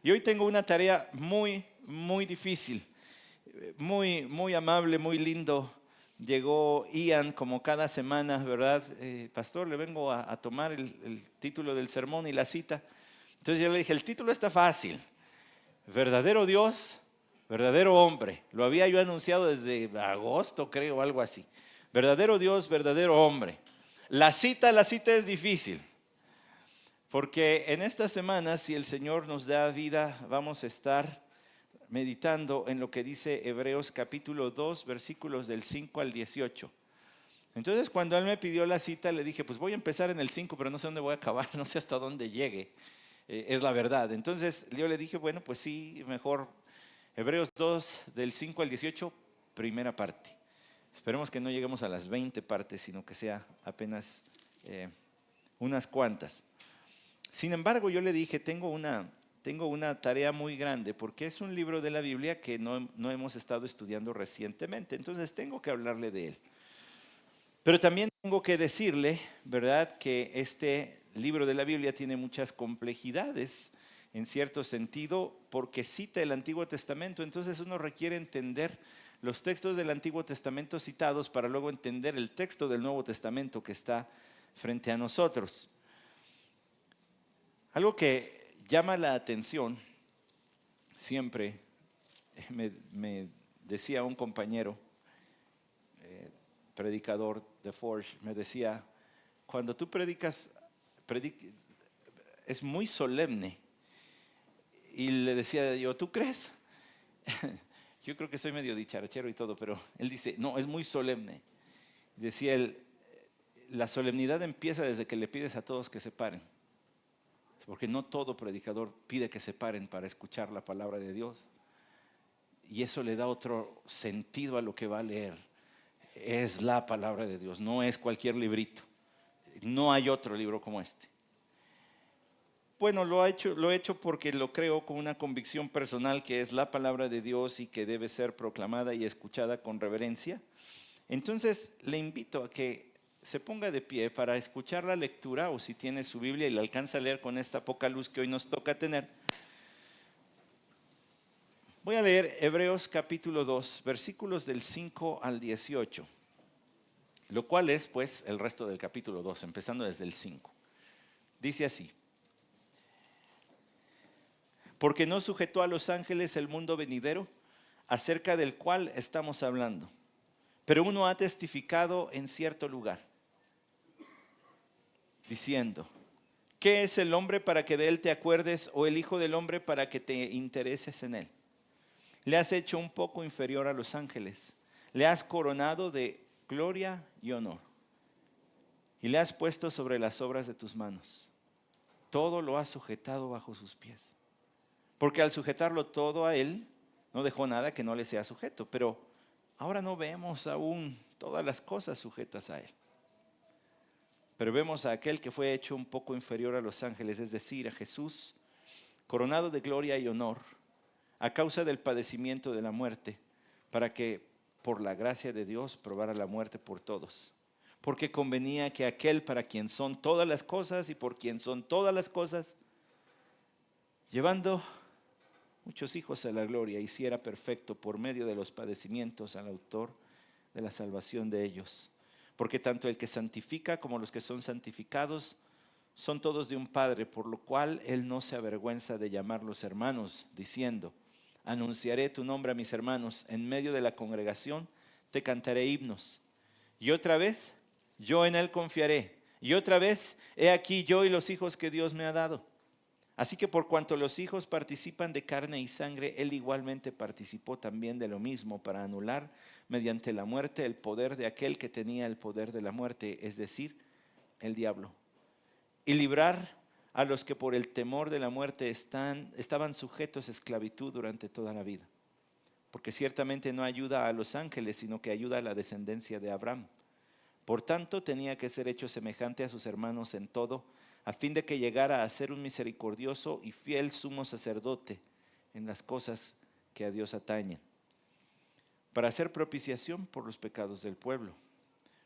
Y hoy tengo una tarea muy difícil, muy amable, muy lindo. Llegó Ian como cada semana, ¿verdad? Pastor, le vengo a tomar el título del sermón y la cita. Entonces yo le dije, el título está fácil. Verdadero Dios, verdadero hombre. Lo había yo anunciado desde agosto, creo, algo así. Verdadero Dios, verdadero hombre. La cita es difícil. Porque en esta semana, si el Señor nos da vida, vamos a estar meditando en lo que dice Hebreos capítulo 2, versículos del 5 al 18. Entonces, cuando Él me pidió la cita, le dije, pues voy a empezar en el 5, pero no sé dónde voy a acabar, no sé hasta dónde llegue. Es la verdad. Entonces, yo le dije, bueno, pues sí, mejor Hebreos 2, del 5 al 18, primera parte. Esperemos que no lleguemos a las 20 partes, sino que sea apenas unas cuantas. Sin embargo, yo le dije, tengo una tarea muy grande porque es un libro de la Biblia que no hemos estado estudiando recientemente, entonces tengo que hablarle de él. Pero también tengo que decirle, ¿verdad?, que este libro de la Biblia tiene muchas complejidades en cierto sentido porque cita el Antiguo Testamento, entonces uno requiere entender los textos del Antiguo Testamento citados para luego entender el texto del Nuevo Testamento que está frente a nosotros. Algo que llama la atención, siempre me decía un compañero, predicador de Forge, me decía, cuando tú predicas, es muy solemne. Y le decía yo, ¿tú crees? Yo creo que soy medio dicharachero y todo, pero él dice, no, es muy solemne. Decía él, la solemnidad empieza desde que le pides a todos que se paren. Porque no todo predicador pide que se paren para escuchar la palabra de Dios. Y eso le da otro sentido a lo que va a leer. Es la palabra de Dios, no es cualquier librito. No hay otro libro como este. Bueno, lo he hecho porque lo creo con una convicción personal que es la palabra de Dios y que debe ser proclamada y escuchada con reverencia. Entonces le invito a que se ponga de pie para escuchar la lectura, o si tiene su Biblia y la alcanza a leer con esta poca luz que hoy nos toca tener. Voy a leer Hebreos capítulo 2, versículos del 5 al 18, lo cual es pues el resto del capítulo 2, empezando desde el 5. Dice así: porque no sujetó a los ángeles el mundo venidero, acerca del cual estamos hablando. Pero uno ha testificado en cierto lugar, diciendo, ¿qué es el hombre para que de él te acuerdes, o el hijo del hombre para que te intereses en él? Le has hecho un poco inferior a los ángeles, le has coronado de gloria y honor, y le has puesto sobre las obras de tus manos. Todo lo has sujetado bajo sus pies. Porque al sujetarlo todo a él, no dejó nada que no le sea sujeto. Pero ahora no vemos aún todas las cosas sujetas a él. Pero vemos a aquel que fue hecho un poco inferior a los ángeles, es decir, a Jesús, coronado de gloria y honor, a causa del padecimiento de la muerte, para que por la gracia de Dios probara la muerte por todos. Porque convenía que aquel para quien son todas las cosas y por quien son todas las cosas, llevando muchos hijos a la gloria, hiciera perfecto por medio de los padecimientos al autor de la salvación de ellos. Porque tanto el que santifica como los que son santificados son todos de un Padre, por lo cual Él no se avergüenza de llamarlos hermanos, diciendo, anunciaré tu nombre a mis hermanos, en medio de la congregación te cantaré himnos. Y otra vez, yo en Él confiaré. Y otra vez, he aquí yo y los hijos que Dios me ha dado. Así que por cuanto los hijos participan de carne y sangre, Él igualmente participó también de lo mismo, para anular mediante la muerte el poder de aquel que tenía el poder de la muerte, es decir, el diablo, y librar a los que por el temor de la muerte estaban sujetos a esclavitud durante toda la vida. Porque ciertamente no ayuda a los ángeles, sino que ayuda a la descendencia de Abraham. Por tanto, tenía que ser hecho semejante a sus hermanos en todo, a fin de que llegara a ser un misericordioso y fiel sumo sacerdote en las cosas que a Dios atañen, para hacer propiciación por los pecados del pueblo.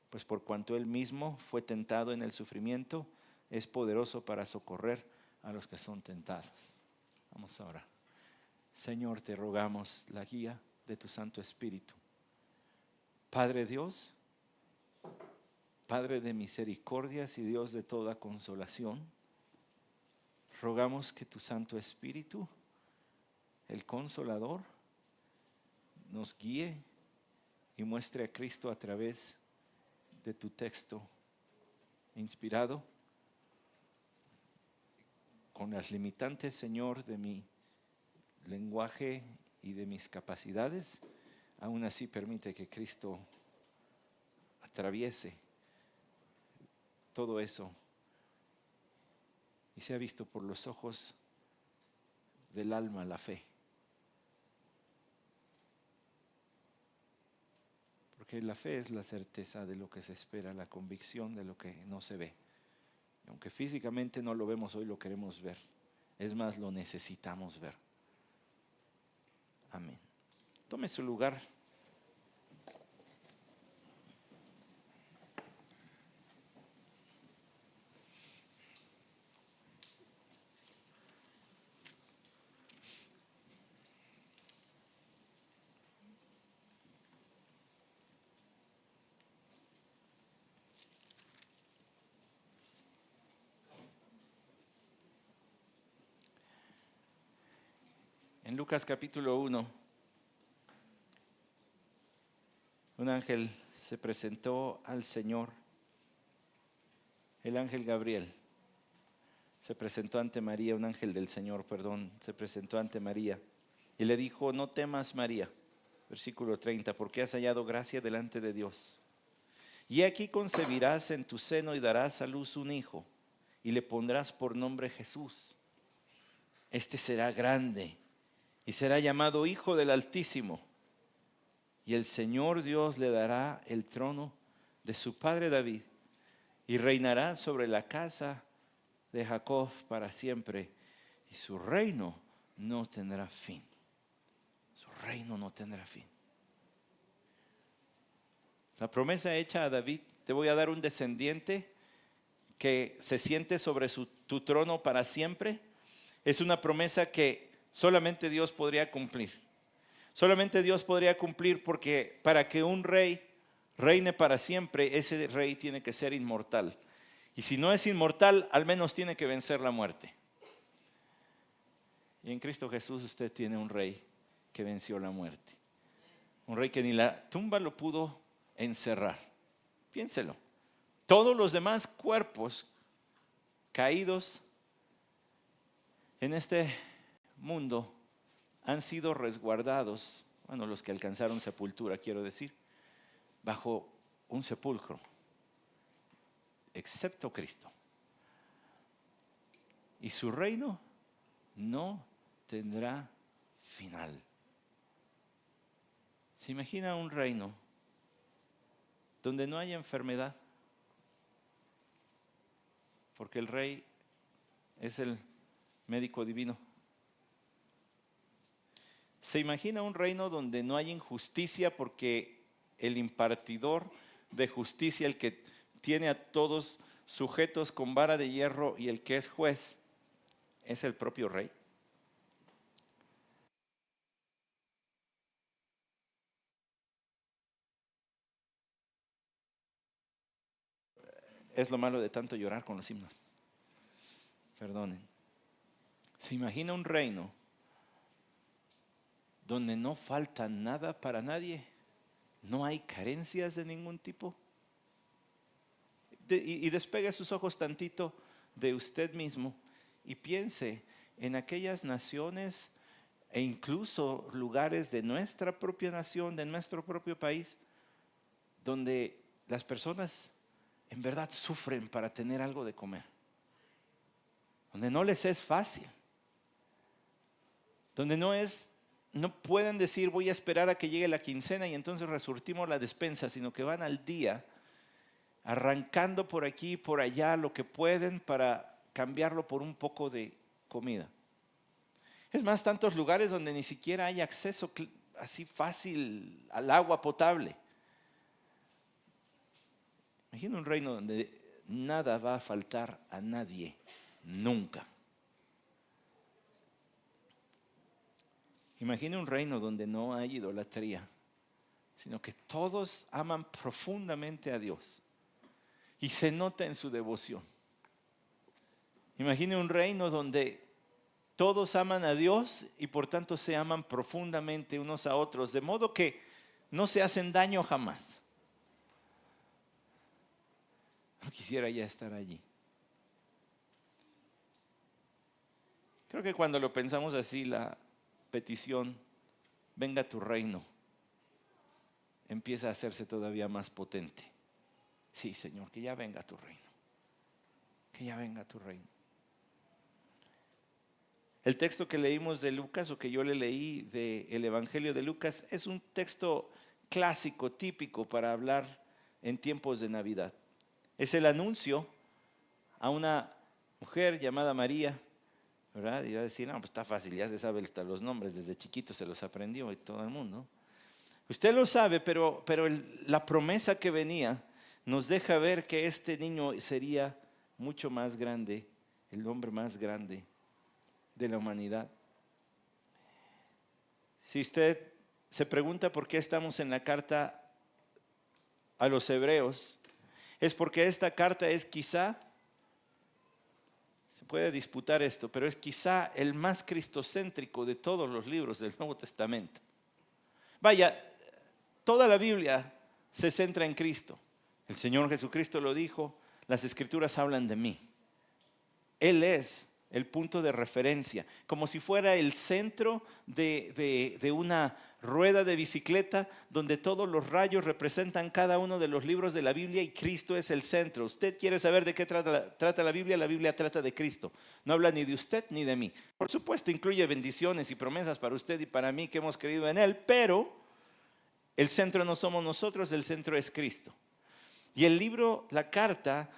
Pues por cuanto Él mismo fue tentado en el sufrimiento, es poderoso para socorrer a los que son tentados. Vamos ahora. Señor, te rogamos la guía de tu Santo Espíritu. Padre Dios, Padre de misericordias y Dios de toda consolación, rogamos que tu Santo Espíritu, el Consolador, nos guíe y muestre a Cristo a través de tu texto inspirado, con las limitantes, Señor, de mi lenguaje y de mis capacidades. Aún así permite que Cristo atraviese todo eso y sea visto por los ojos del alma, la fe. Porque la fe es la certeza de lo que se espera, la convicción de lo que no se ve. Y aunque físicamente no lo vemos hoy, lo queremos ver. Es más, lo necesitamos ver. Amén. Tome su lugar. En Lucas capítulo 1, un ángel se presentó al Señor. El ángel Gabriel se presentó ante María, un ángel del Señor, se presentó ante María y le dijo: no temas, María, versículo 30, porque has hallado gracia delante de Dios. Y aquí concebirás en tu seno y darás a luz un hijo y le pondrás por nombre Jesús. Este será grande y será llamado Hijo del Altísimo. Y el Señor Dios le dará el trono de su padre David y reinará sobre la casa de Jacob para siempre, y su reino no tendrá fin. Su reino no tendrá fin. La promesa hecha a David: te voy a dar un descendiente que se siente sobre tu trono para siempre, es una promesa que solamente Dios podría cumplir. Solamente Dios podría cumplir, porque para que un rey reine para siempre, ese rey tiene que ser inmortal. Y si no es inmortal, al menos tiene que vencer la muerte. Y en Cristo Jesús usted tiene un rey que venció la muerte. Un rey que ni la tumba lo pudo encerrar. Piénselo. Todos los demás cuerpos caídos en este mundo han sido resguardados, bueno, los que alcanzaron sepultura, quiero decir, bajo un sepulcro, excepto Cristo. Y su reino no tendrá final. ¿Se imagina un reino donde no haya enfermedad? Porque el rey es el médico divino. ¿Se imagina un reino donde no hay injusticia? Porque el impartidor de justicia, el que tiene a todos sujetos con vara de hierro y el que es juez, es el propio rey. Es lo malo de tanto llorar con los himnos. Perdonen. ¿Se imagina un reino donde no falta nada para nadie? No hay carencias de ningún tipo. Y despegue sus ojos tantito de usted mismo y piense en aquellas naciones e incluso lugares de nuestra propia nación, de nuestro propio país, donde las personas en verdad sufren para tener algo de comer, donde no les es fácil, donde no pueden decir voy a esperar a que llegue la quincena y entonces resurtimos la despensa, sino que van al día arrancando por aquí y por allá lo que pueden para cambiarlo por un poco de comida. Es más, tantos lugares donde ni siquiera hay acceso así fácil al agua potable. Imagina un reino donde nada va a faltar a nadie, nunca. Imagine un reino donde no hay idolatría, sino que todos aman profundamente a Dios y se nota en su devoción. Imagine un reino donde todos aman a Dios y por tanto se aman profundamente unos a otros, de modo que no se hacen daño jamás. No quisiera ya estar allí. Creo que cuando lo pensamos así, la petición, venga tu reino, empieza a hacerse todavía más potente. Sí, Señor, que ya venga tu reino. Que ya venga tu reino. El texto que leímos de Lucas, o que yo le leí del Evangelio de Lucas, es un texto clásico, típico para hablar en tiempos de Navidad. Es el anuncio a una mujer llamada María, ¿verdad? Y va a decir, no, pues está fácil, ya se sabe hasta los nombres, desde chiquito se los aprendió y todo el mundo. Usted lo sabe, pero la promesa que venía nos deja ver que este niño sería mucho más grande, el hombre más grande de la humanidad. Si usted se pregunta por qué estamos en la carta a los hebreos, es porque esta carta es quizá, se puede disputar esto, pero es quizá el más cristocéntrico de todos los libros del Nuevo Testamento. Vaya, toda la Biblia se centra en Cristo. El Señor Jesucristo lo dijo, las Escrituras hablan de mí. Él es el punto de referencia, como si fuera el centro de una rueda de bicicleta donde todos los rayos representan cada uno de los libros de la Biblia y Cristo es el centro. Usted quiere saber de qué trata la Biblia trata de Cristo. No habla ni de usted ni de mí. Por supuesto, incluye bendiciones y promesas para usted y para mí que hemos creído en Él, pero el centro no somos nosotros, el centro es Cristo. Y el libro, la carta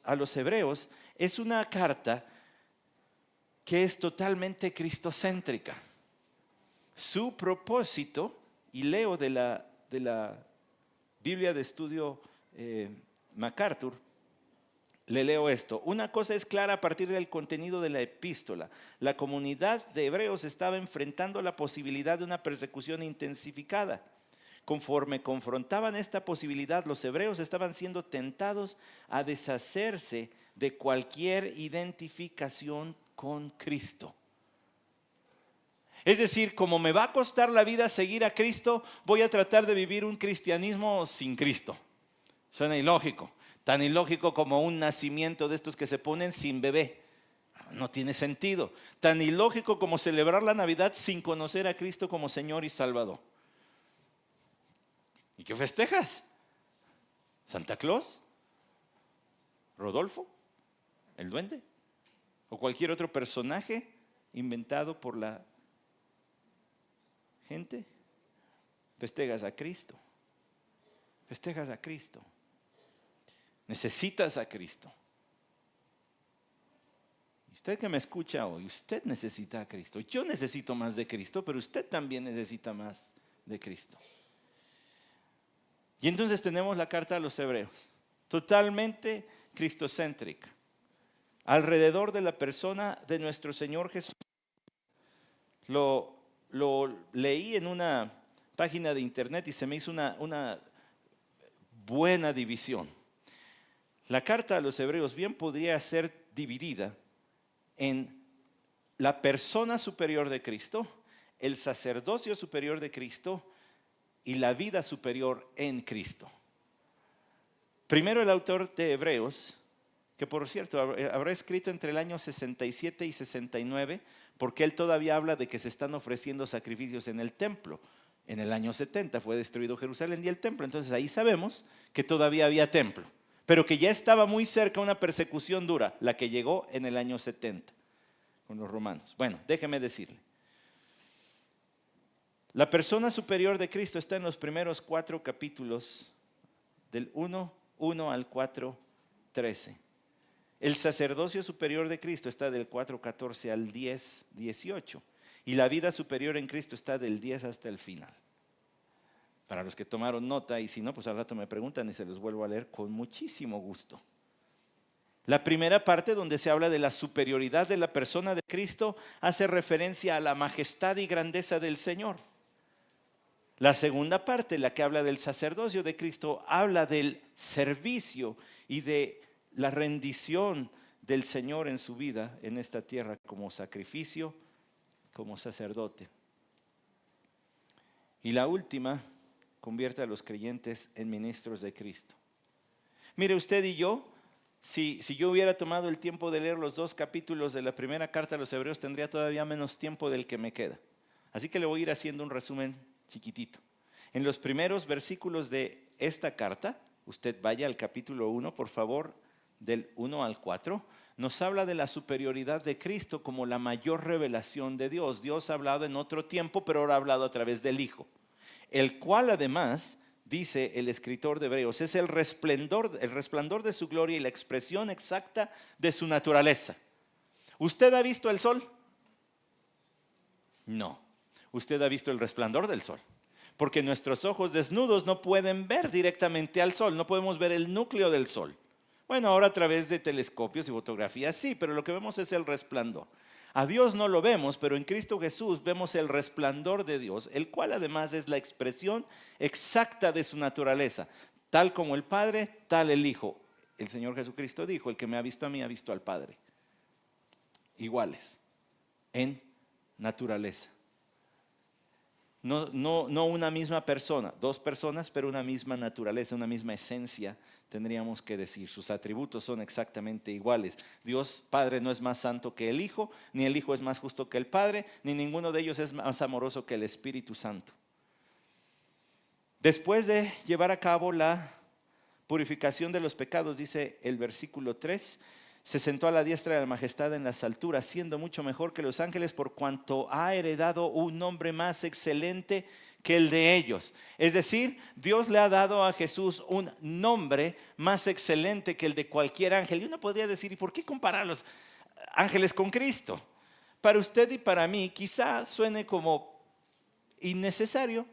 a los hebreos, es una carta que es totalmente cristocéntrica. Su propósito, y leo de la Biblia de Estudio MacArthur, le leo esto. Una cosa es clara a partir del contenido de la epístola. La comunidad de hebreos estaba enfrentando la posibilidad de una persecución intensificada. Conforme confrontaban esta posibilidad, los hebreos estaban siendo tentados a deshacerse de cualquier identificación con Cristo. Es decir, como me va a costar la vida seguir a Cristo, voy a tratar de vivir un cristianismo sin Cristo. Suena ilógico, tan ilógico como un nacimiento de estos que se ponen sin bebé. No tiene sentido. Tan ilógico como celebrar la Navidad sin conocer a Cristo como Señor y Salvador. ¿Y qué festejas? ¿Santa Claus? ¿Rodolfo? ¿El duende? ¿O cualquier otro personaje inventado por la gente? Festejas a Cristo. Festejas a Cristo. Necesitas a Cristo. Usted que me escucha hoy, usted necesita a Cristo. Yo necesito más de Cristo, pero usted también necesita más de Cristo. Y entonces tenemos la carta a los hebreos, totalmente cristocéntrica, alrededor de la persona de nuestro Señor Jesús. Lo leí en una página de internet y se me hizo una buena división. La carta a los hebreos bien podría ser dividida en la persona superior de Cristo, el sacerdocio superior de Cristo y la vida superior en Cristo. Primero el autor de Hebreos, que por cierto habrá escrito entre el año 67 y 69, porque él todavía habla de que se están ofreciendo sacrificios en el templo. En el año 70 fue destruido Jerusalén y el templo, entonces ahí sabemos que todavía había templo, pero que ya estaba muy cerca una persecución dura, la que llegó en el año 70 con los romanos. Bueno, déjeme decirle. La persona superior de Cristo está en los primeros 4 capítulos, del 1 al 4:13. El sacerdocio superior de Cristo está del 4:14 al 10:18. Y la vida superior en Cristo está del 10 hasta el final. Para los que tomaron nota, y si no, pues al rato me preguntan y se los vuelvo a leer con muchísimo gusto. La primera parte, donde se habla de la superioridad de la persona de Cristo, hace referencia a la majestad y grandeza del Señor. La segunda parte, la que habla del sacerdocio de Cristo, habla del servicio y de la rendición del Señor en su vida en esta tierra como sacrificio, como sacerdote. Y la última, convierte a los creyentes en ministros de Cristo. Mire, usted y yo, si yo hubiera tomado el tiempo de leer los 2 capítulos de la primera carta a los Hebreos, tendría todavía menos tiempo del que me queda. Así que le voy a ir haciendo un resumen chiquitito. En los primeros versículos de esta carta, usted vaya al capítulo 1, por favor, del 1 al 4, nos habla de la superioridad de Cristo como la mayor revelación de Dios. Dios ha hablado en otro tiempo, pero ahora ha hablado a través del Hijo, el cual además, dice el escritor de Hebreos, es el resplandor de su gloria y la expresión exacta de su naturaleza. ¿Usted ha visto el sol? No. Usted ha visto el resplandor del sol, porque nuestros ojos desnudos no pueden ver directamente al sol, no podemos ver el núcleo del sol. Bueno, ahora a través de telescopios y fotografías sí, pero lo que vemos es el resplandor. A Dios no lo vemos, pero en Cristo Jesús vemos el resplandor de Dios, el cual además es la expresión exacta de su naturaleza. Tal como el Padre, tal el Hijo. El Señor Jesucristo dijo, el que me ha visto a mí ha visto al Padre. Iguales en naturaleza. No una misma persona, 2 personas, pero una misma naturaleza, una misma esencia, tendríamos que decir. Sus atributos son exactamente iguales. Dios Padre no es más santo que el Hijo, ni el Hijo es más justo que el Padre, ni ninguno de ellos es más amoroso que el Espíritu Santo. Después de llevar a cabo la purificación de los pecados, dice el versículo 3, se sentó a la diestra de la majestad en las alturas, siendo mucho mejor que los ángeles, por cuanto ha heredado un nombre más excelente que el de ellos. Es decir, Dios le ha dado a Jesús un nombre más excelente que el de cualquier ángel. Y uno podría decir, ¿y por qué comparar a los ángeles con Cristo? Para usted y para mí quizá suene como innecesario.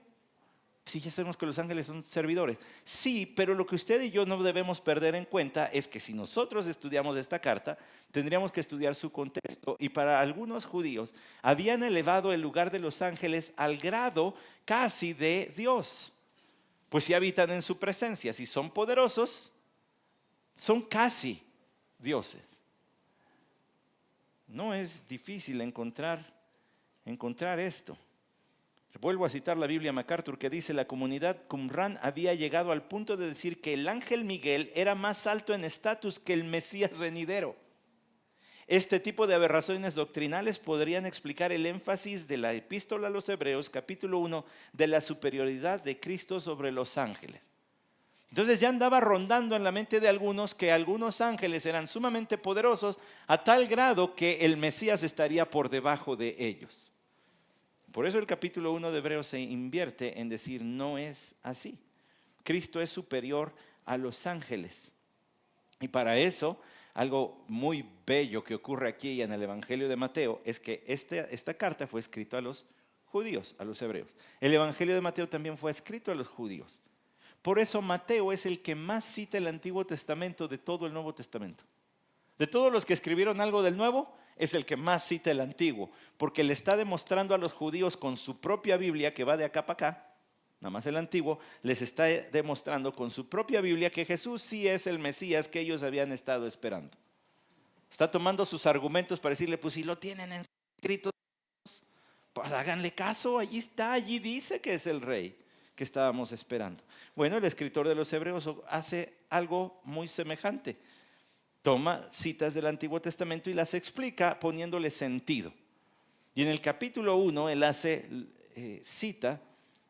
Sí, ya sabemos que los ángeles son servidores. Sí, pero lo que usted y yo no debemos perder en cuenta es que si nosotros estudiamos esta carta, tendríamos que estudiar su contexto. Y para algunos judíos habían elevado el lugar de los ángeles al grado casi de Dios. Pues si habitan en su presencia, si son poderosos, son casi dioses. No es difícil encontrar esto. Vuelvo a citar la Biblia MacArthur, que dice: la comunidad Qumran había llegado al punto de decir que el ángel Miguel era más alto en estatus que el Mesías venidero. Este tipo de aberraciones doctrinales podrían explicar el énfasis de la epístola a los Hebreos, capítulo 1, de la superioridad de Cristo sobre los ángeles. Entonces ya andaba rondando en la mente de algunos que algunos ángeles eran sumamente poderosos a tal grado que el Mesías estaría por debajo de ellos. Por eso el capítulo 1 de Hebreos se invierte en decir: no es así. Cristo es superior a los ángeles. Y para eso, algo muy bello que ocurre aquí en el Evangelio de Mateo es que esta carta fue escrita a los judíos, a los hebreos. El Evangelio de Mateo también fue escrito a los judíos. Por eso Mateo es el que más cita el Antiguo Testamento de todo el Nuevo Testamento. De todos los que escribieron algo del Nuevo, es el que más cita el Antiguo, porque le está demostrando a los judíos con su propia Biblia, que va de acá para acá, nada más el Antiguo, les está demostrando con su propia Biblia que Jesús sí es el Mesías que ellos habían estado esperando. Está tomando sus argumentos para decirle: pues si lo tienen en escritos, pues háganle caso, allí está, allí dice que es el rey que estábamos esperando. Bueno, el escritor de los Hebreos hace algo muy semejante. Toma citas del Antiguo Testamento y las explica poniéndole sentido. Y en el capítulo 1 él hace cita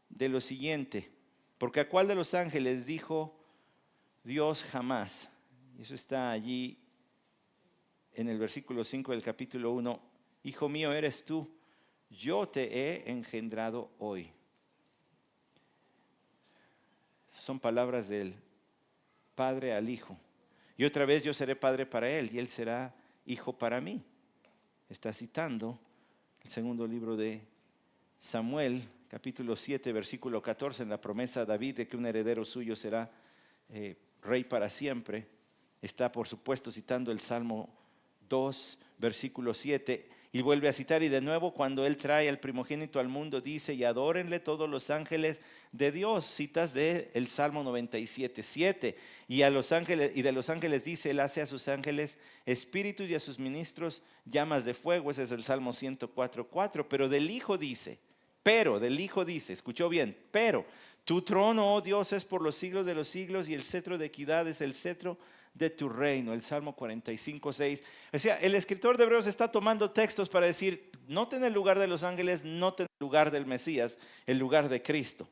de lo siguiente: porque a cuál de los ángeles dijo Dios jamás. Eso está allí en el versículo 5 del capítulo 1: hijo mío eres tú, yo te he engendrado hoy. Son palabras del Padre al Hijo. Y otra vez: yo seré padre para él y él será hijo para mí. Está citando el segundo libro de Samuel, capítulo 7, versículo 14, en la promesa a David de que un heredero suyo será rey para siempre. Está, por supuesto, citando el Salmo 2, versículo 7. Y vuelve a citar, y de nuevo cuando Él trae al primogénito al mundo, dice, y adórenle todos los ángeles de Dios. Citas de el Salmo 97, 7. Y a los ángeles, y de los ángeles dice, Él hace a sus ángeles espíritus y a sus ministros llamas de fuego. Ese es el Salmo 104, 4. Pero del Hijo dice, escuchó bien, pero tu trono, oh Dios, es por los siglos de los siglos, y el cetro de equidad es el cetro de tu reino. El Salmo 45, 6. O sea, el escritor de Hebreos está tomando textos para decir, noten el lugar de los ángeles, noten el lugar del Mesías, el lugar de Cristo.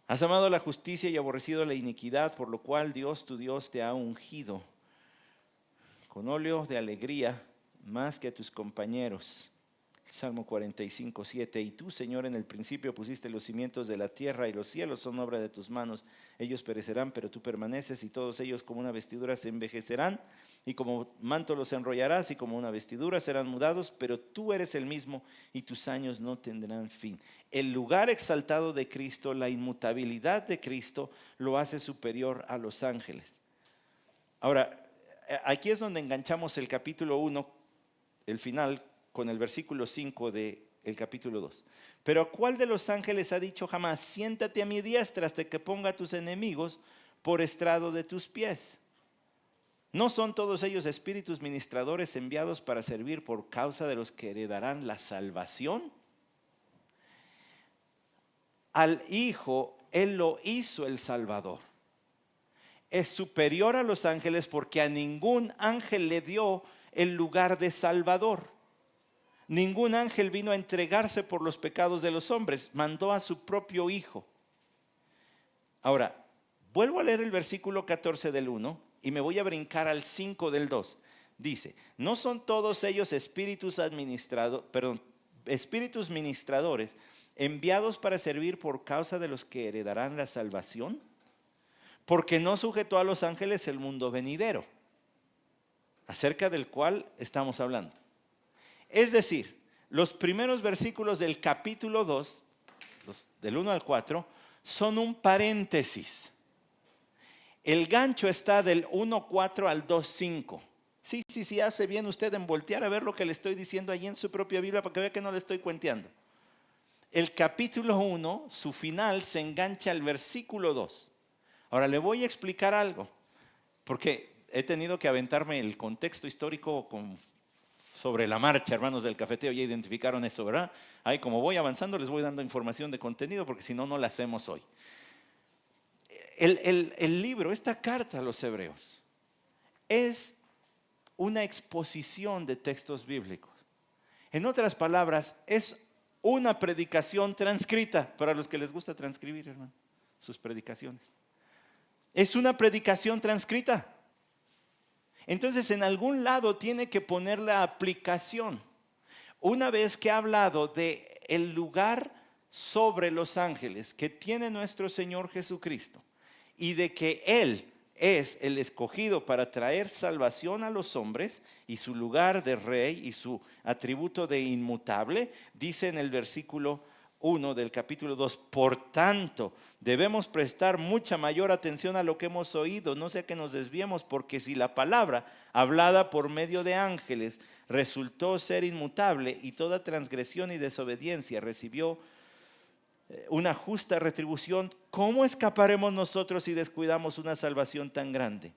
Has amado la justicia y aborrecido la iniquidad, por lo cual Dios, tu Dios, te ha ungido con óleo de alegría más que a tus compañeros. Salmo 45, 7. Y tú, Señor, en el principio pusiste los cimientos de la tierra, y los cielos son obra de tus manos. Ellos perecerán, pero tú permaneces, y todos ellos como una vestidura se envejecerán, y como manto los enrollarás, y como una vestidura serán mudados, pero tú eres el mismo, y tus años no tendrán fin. El lugar exaltado de Cristo, la inmutabilidad de Cristo, lo hace superior a los ángeles. Ahora, aquí es donde enganchamos el capítulo 1, el final, con el versículo 5 del capítulo 2. Pero ¿cuál de los ángeles ha dicho jamás, siéntate a mi diestra hasta que ponga a tus enemigos por estrado de tus pies? ¿No son todos ellos espíritus ministradores enviados para servir por causa de los que heredarán la salvación? Al Hijo, Él lo hizo el Salvador. Es superior a los ángeles porque a ningún ángel le dio el lugar de Salvador. Ningún ángel vino a entregarse por los pecados de los hombres, mandó a su propio Hijo. Ahora, vuelvo a leer el versículo 14 del 1 y me voy a brincar al 5 del 2. Dice, ¿no son todos ellos espíritus ministradores enviados para servir por causa de los que heredarán la salvación? Porque no sujetó a los ángeles el mundo venidero, acerca del cual estamos hablando. Es decir, los primeros versículos del capítulo 2, del 1 al 4, son un paréntesis. El gancho está del 1.4 al 2.5. Sí, hace bien usted en voltear a ver lo que le estoy diciendo allí en su propia Biblia para que vea que no le estoy cuenteando. El capítulo 1, su final, se engancha al versículo 2. Ahora le voy a explicar algo, porque he tenido que aventarme el contexto histórico sobre la marcha, hermanos del cafeteo, ya identificaron eso, ¿verdad? Ahí como voy avanzando les voy dando información de contenido porque si no, no la hacemos hoy. El libro, esta carta a los hebreos, es una exposición de textos bíblicos. En otras palabras, es una predicación transcrita, para los que les gusta transcribir, hermano, sus predicaciones. Es una predicación transcrita. Entonces, en algún lado tiene que poner la aplicación. Una vez que ha hablado de el lugar sobre los ángeles que tiene nuestro Señor Jesucristo y de que Él es el escogido para traer salvación a los hombres y su lugar de rey y su atributo de inmutable, dice en el versículo 1 del capítulo 2, por tanto, debemos prestar mucha mayor atención a lo que hemos oído, no sea que nos desviemos, porque si la palabra hablada por medio de ángeles resultó ser inmutable y toda transgresión y desobediencia recibió una justa retribución, ¿cómo escaparemos nosotros si descuidamos una salvación tan grande?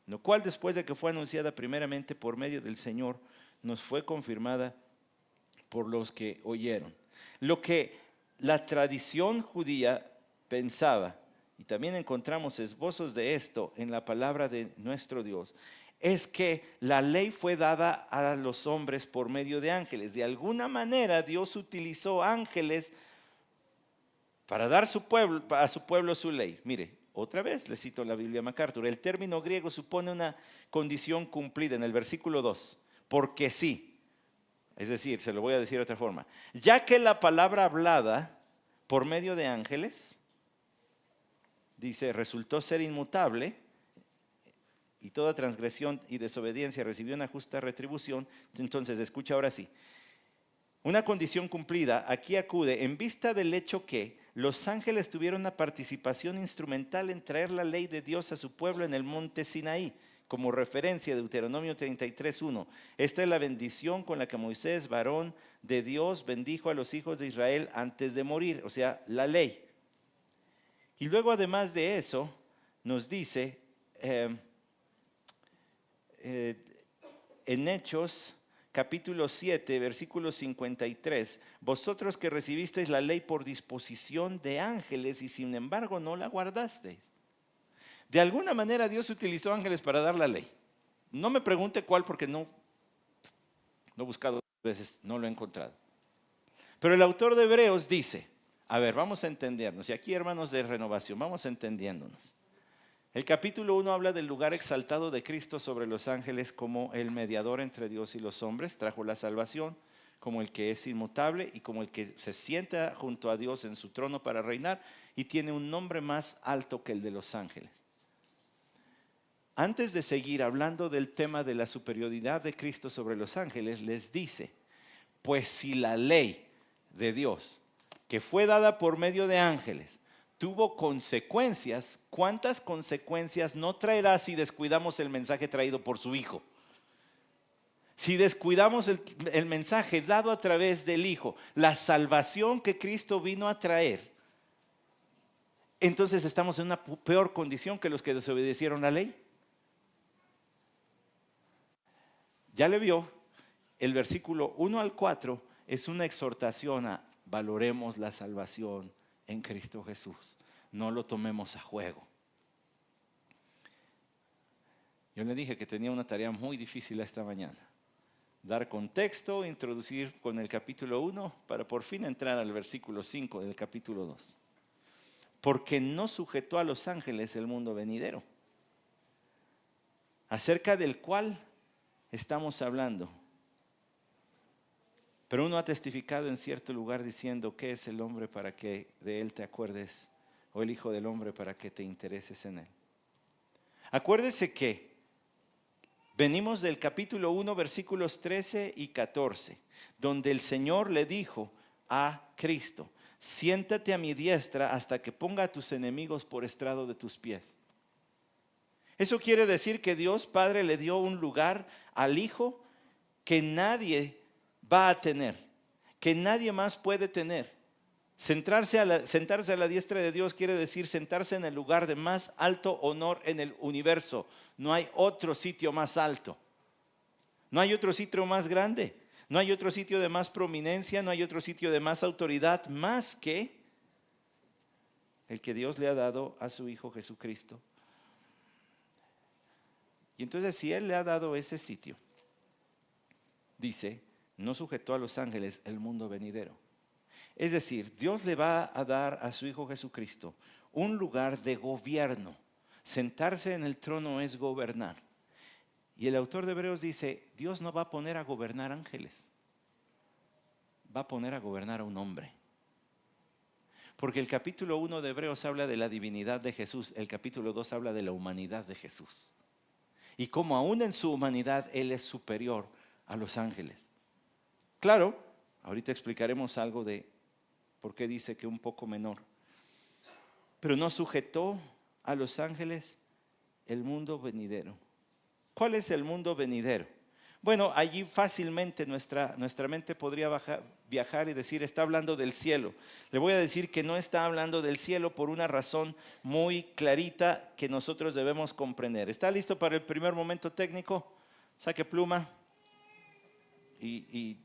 Lo cual, después de que fue anunciada primeramente por medio del Señor, nos fue confirmada por los que oyeron. Lo que la tradición judía pensaba, y también encontramos esbozos de esto en la palabra de nuestro Dios, es que la ley fue dada a los hombres por medio de ángeles. De alguna manera Dios utilizó ángeles para dar a su pueblo su ley. Mire, otra vez le cito la Biblia MacArthur. El término griego supone una condición cumplida en el versículo 2. Porque sí. Es decir, se lo voy a decir de otra forma. Ya que la palabra hablada por medio de ángeles, dice, resultó ser inmutable y toda transgresión y desobediencia recibió una justa retribución. Entonces, escucha ahora sí. Una condición cumplida aquí acude en vista del hecho que los ángeles tuvieron una participación instrumental en traer la ley de Dios a su pueblo en el monte Sinaí, como referencia de Deuteronomio 33:1. Esta es la bendición con la que Moisés, varón de Dios, bendijo a los hijos de Israel antes de morir, o sea, la ley. Y luego, además de eso, nos dice en Hechos capítulo 7, versículo 53, vosotros que recibisteis la ley por disposición de ángeles y sin embargo no la guardasteis. De alguna manera Dios utilizó ángeles para dar la ley. No me pregunte cuál, porque no he buscado veces, no lo he encontrado. Pero el autor de Hebreos dice, a ver, vamos a entendernos. Y aquí, hermanos de Renovación, vamos entendiéndonos. El capítulo 1 habla del lugar exaltado de Cristo sobre los ángeles como el mediador entre Dios y los hombres, trajo la salvación, como el que es inmutable y como el que se sienta junto a Dios en su trono para reinar y tiene un nombre más alto que el de los ángeles. Antes de seguir hablando del tema de la superioridad de Cristo sobre los ángeles, les dice, pues si la ley de Dios, que fue dada por medio de ángeles, tuvo consecuencias, ¿cuántas consecuencias no traerá si descuidamos el mensaje traído por su Hijo? Si descuidamos el mensaje dado a través del Hijo, la salvación que Cristo vino a traer, entonces estamos en una peor condición que los que desobedecieron la ley. Ya le vio, el versículo 1 al 4 es una exhortación a valoremos la salvación en Cristo Jesús. No lo tomemos a juego. Yo le dije que tenía una tarea muy difícil esta mañana. Dar contexto, introducir con el capítulo 1 para por fin entrar al versículo 5 del capítulo 2. Porque no sujetó a los ángeles el mundo venidero, acerca del cual estamos hablando. Pero uno ha testificado en cierto lugar diciendo, ¿qué es el hombre para que de él te acuerdes? O el hijo del hombre para que te intereses en él. Acuérdese que venimos del capítulo 1, versículos 13 y 14, donde el Señor le dijo a Cristo, siéntate a mi diestra hasta que ponga a tus enemigos por estrado de tus pies. Eso quiere decir que Dios Padre le dio un lugar al Hijo que nadie va a tener, que nadie más puede tener. Sentarse a la diestra de Dios quiere decir sentarse en el lugar de más alto honor en el universo. No hay otro sitio más alto, no hay otro sitio más grande, no hay otro sitio de más prominencia, no hay otro sitio de más autoridad más que el que Dios le ha dado a su Hijo Jesucristo. Y entonces, si Él le ha dado ese sitio, dice, no sujetó a los ángeles el mundo venidero. Es decir, Dios le va a dar a su Hijo Jesucristo un lugar de gobierno. Sentarse en el trono es gobernar. Y el autor de Hebreos dice, Dios no va a poner a gobernar ángeles, va a poner a gobernar a un hombre. Porque el capítulo 1 de Hebreos habla de la divinidad de Jesús, el capítulo 2 habla de la humanidad de Jesús. Y como aún en su humanidad Él es superior a los ángeles. Claro, ahorita explicaremos algo de por qué dice que un poco menor. Pero no sujetó a los ángeles el mundo venidero. ¿Cuál es el mundo venidero? Bueno, allí fácilmente nuestra mente podría viajar y decir, está hablando del cielo. Le voy a decir que no está hablando del cielo por una razón muy clarita que nosotros debemos comprender. ¿Está listo para el primer momento técnico? Saque pluma y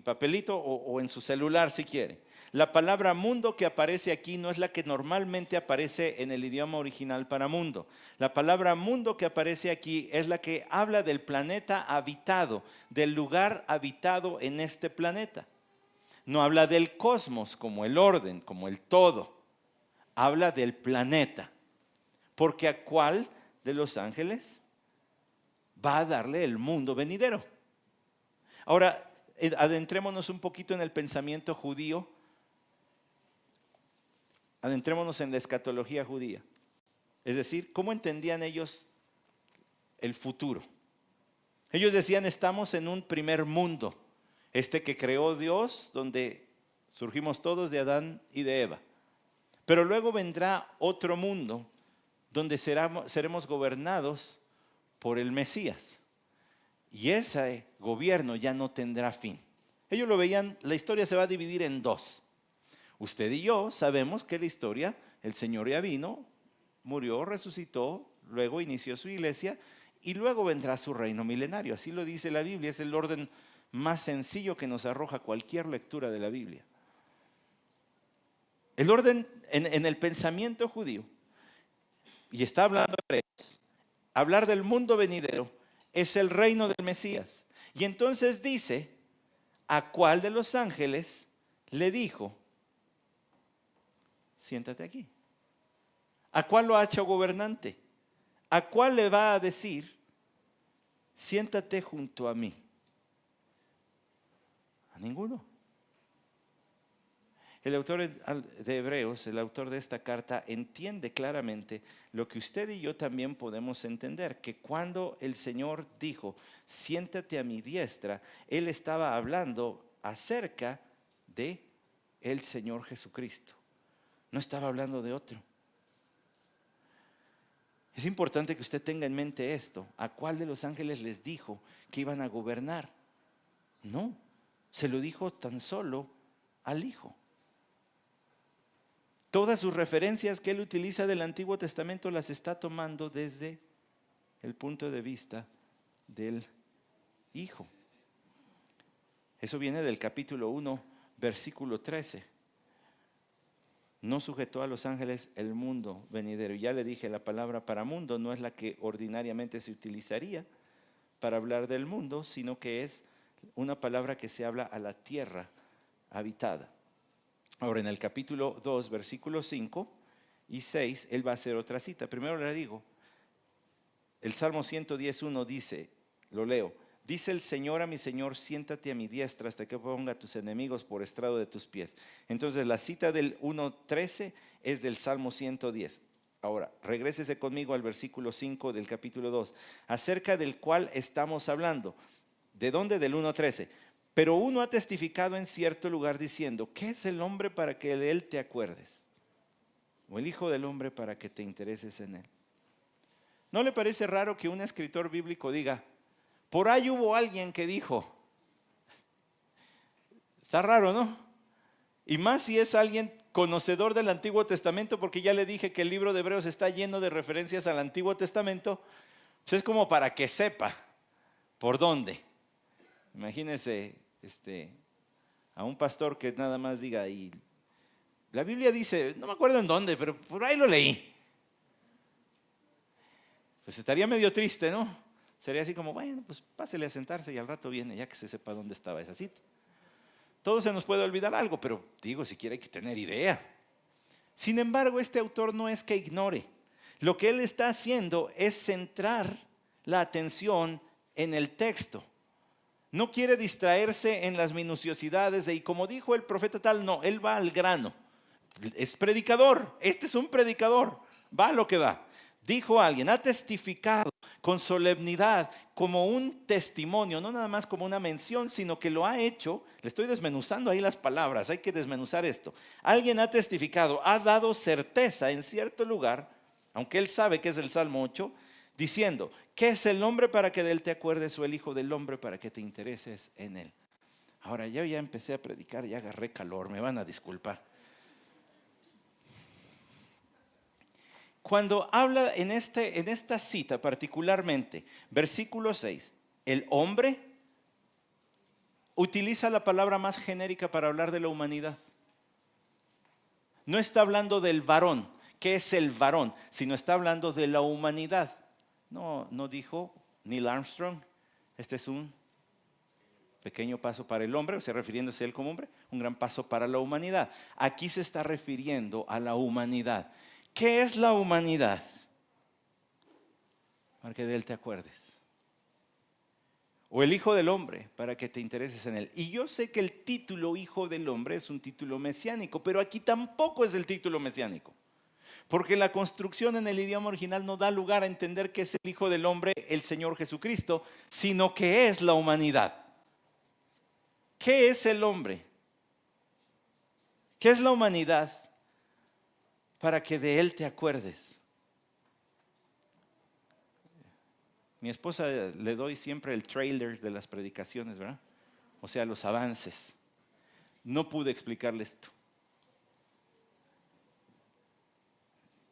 papelito o en su celular si quiere. La palabra mundo que aparece aquí no es la que normalmente aparece en el idioma original para mundo. La palabra mundo que aparece aquí es la que habla del planeta habitado, del lugar habitado en este planeta. No habla del cosmos como el orden, como el todo. Habla del planeta. Porque ¿a cuál de los ángeles va a darle el mundo venidero? Ahora, adentrémonos un poquito en el pensamiento judío. Adentrémonos en la escatología judía. Es decir, ¿cómo entendían ellos el futuro? Ellos decían, estamos en un primer mundo, que creó Dios, donde surgimos todos de Adán y de Eva. Pero luego vendrá otro mundo donde seremos gobernados por el Mesías. Y ese gobierno ya no tendrá fin. Ellos lo veían, la historia se va a dividir en dos. Usted y yo sabemos que la historia, el Señor ya vino, murió, resucitó, luego inició su iglesia y luego vendrá su reino milenario. Así lo dice la Biblia, es el orden más sencillo que nos arroja cualquier lectura de la Biblia. El orden en el pensamiento judío, y está hablando de Hebreos, hablar del mundo venidero es el reino del Mesías. Y entonces dice, ¿a cuál de los ángeles le dijo, siéntate aquí? ¿A cuál lo ha hecho gobernante? ¿A cuál le va a decir, siéntate junto a mí? A ninguno. El autor de Hebreos, el autor de esta carta, entiende claramente lo que usted y yo también podemos entender, que cuando el Señor dijo, siéntate a mi diestra, Él estaba hablando acerca de el Señor Jesucristo. No estaba hablando de otro. Es importante que usted tenga en mente esto. ¿A cuál de los ángeles les dijo que iban a gobernar? No, se lo dijo tan solo al Hijo. Todas sus referencias que él utiliza del Antiguo Testamento las está tomando desde el punto de vista del Hijo. Eso viene del capítulo 1, versículo 13. No sujetó a los ángeles el mundo venidero. Ya le dije, la palabra para mundo no es la que ordinariamente se utilizaría para hablar del mundo, sino que es una palabra que se habla a la tierra habitada. Ahora, en el capítulo 2, versículos 5 y 6, él va a hacer otra cita. Primero le digo, el Salmo 110:1 dice, lo leo, dice el Señor a mi Señor, siéntate a mi diestra hasta que ponga a tus enemigos por estrado de tus pies. Entonces, la cita del 1:13 es del Salmo 110. Ahora, regrésese conmigo al versículo 5 del capítulo 2, acerca del cual estamos hablando. ¿De dónde? Del 1:13. Pero uno ha testificado en cierto lugar diciendo, ¿qué es el hombre para que de él te acuerdes? O el hijo del hombre para que te intereses en él. ¿No le parece raro que un escritor bíblico diga, por ahí hubo alguien que dijo? Está raro, ¿no? Y más si es alguien conocedor del Antiguo Testamento, porque ya le dije que el libro de Hebreos está lleno de referencias al Antiguo Testamento, pues es como para que sepa por dónde. Imagínense a un pastor que nada más diga, y la Biblia dice, no me acuerdo en dónde, pero por ahí lo leí. Pues estaría medio triste, ¿no? Sería así como, bueno, pues pásele a sentarse y al rato viene, ya que se sepa dónde estaba esa cita. Todo se nos puede olvidar algo, pero digo, si quiere hay que tener idea. Sin embargo, este autor no es que ignore. Lo que él está haciendo es centrar la atención en el texto. No quiere distraerse en las minuciosidades y como dijo el profeta tal, no, él va al grano. Es predicador, este es un predicador, va a lo que va. Dijo alguien, ha testificado con solemnidad como un testimonio, no nada más como una mención, sino que lo ha hecho. Le estoy desmenuzando ahí las palabras, hay que desmenuzar esto. Alguien ha testificado, ha dado certeza en cierto lugar, aunque él sabe que es el Salmo 8, diciendo, ¿qué es el hombre para que de él te acuerdes o el hijo del hombre para que te intereses en él? Ahora yo ya empecé a predicar, ya agarré calor, me van a disculpar. Cuando habla en esta cita particularmente, versículo 6, el hombre utiliza la palabra más genérica para hablar de la humanidad. No está hablando del varón, ¿qué es el varón? Sino está hablando de la humanidad. No dijo Neil Armstrong, este es un pequeño paso para el hombre, o sea, refiriéndose a él como hombre, un gran paso para la humanidad. Aquí se está refiriendo a la humanidad. ¿Qué es la humanidad? Para que de él te acuerdes. O el hijo del hombre, para que te intereses en él. Y yo sé que el título hijo del hombre es un título mesiánico, pero aquí tampoco es el título mesiánico. Porque la construcción en el idioma original no da lugar a entender que es el Hijo del Hombre, el Señor Jesucristo, sino que es la humanidad. ¿Qué es el hombre? ¿Qué es la humanidad? para que de Él te acuerdes. Mi esposa le doy siempre el trailer de las predicaciones, ¿verdad? O sea, los avances. No pude explicarle esto.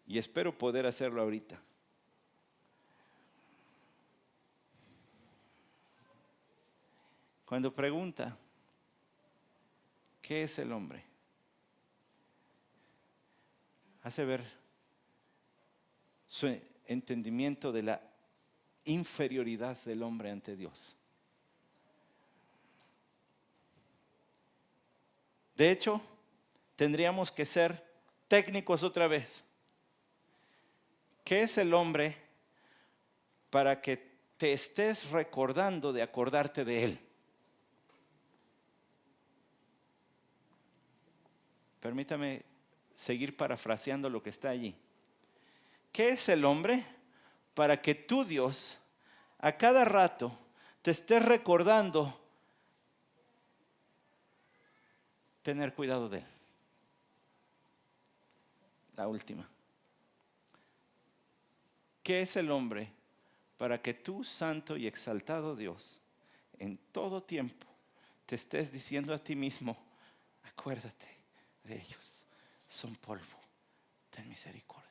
Y espero poder hacerlo ahorita. Cuando pregunta, ¿qué es el hombre? Hace ver su entendimiento de la inferioridad del hombre ante Dios. De hecho, tendríamos que ser técnicos otra vez. ¿Qué es el hombre para que te estés recordando de acordarte de él? Permítame seguir parafraseando lo que está allí. ¿Qué es el hombre para que tú, Dios, a cada rato te estés recordando tener cuidado de él? La última. ¿Qué es el hombre para que tú, santo y exaltado Dios, en todo tiempo te estés diciendo a ti mismo, acuérdate de ellos, son polvo, ten misericordia?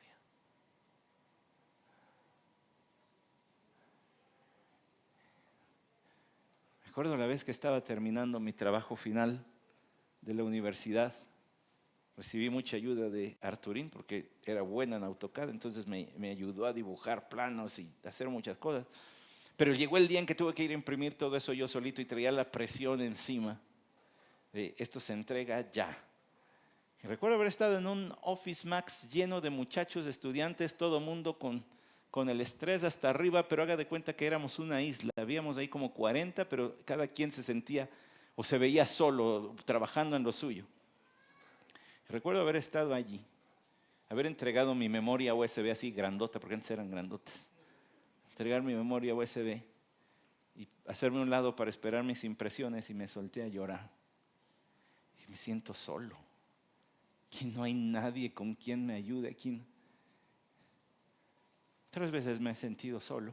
Me acuerdo la vez que estaba terminando mi trabajo final de la universidad. Recibí mucha ayuda de Arturín porque era buena en AutoCAD, entonces me ayudó a dibujar planos y hacer muchas cosas. Pero llegó el día en que tuve que ir a imprimir todo eso yo solito y traía la presión encima de esto se entrega ya. Y recuerdo haber estado en un Office Max lleno de muchachos, estudiantes, todo mundo con el estrés hasta arriba, pero haga de cuenta que éramos una isla. Habíamos ahí como 40, pero cada quien se sentía o se veía solo trabajando en lo suyo. Recuerdo haber estado allí, haber entregado mi memoria USB así grandota, porque antes eran grandotas. Entregar mi memoria USB y hacerme a un lado para esperar mis impresiones y me solté a llorar. Y me siento solo. Aquí no hay nadie con quien me ayude. Aquí. 3 veces me he sentido solo.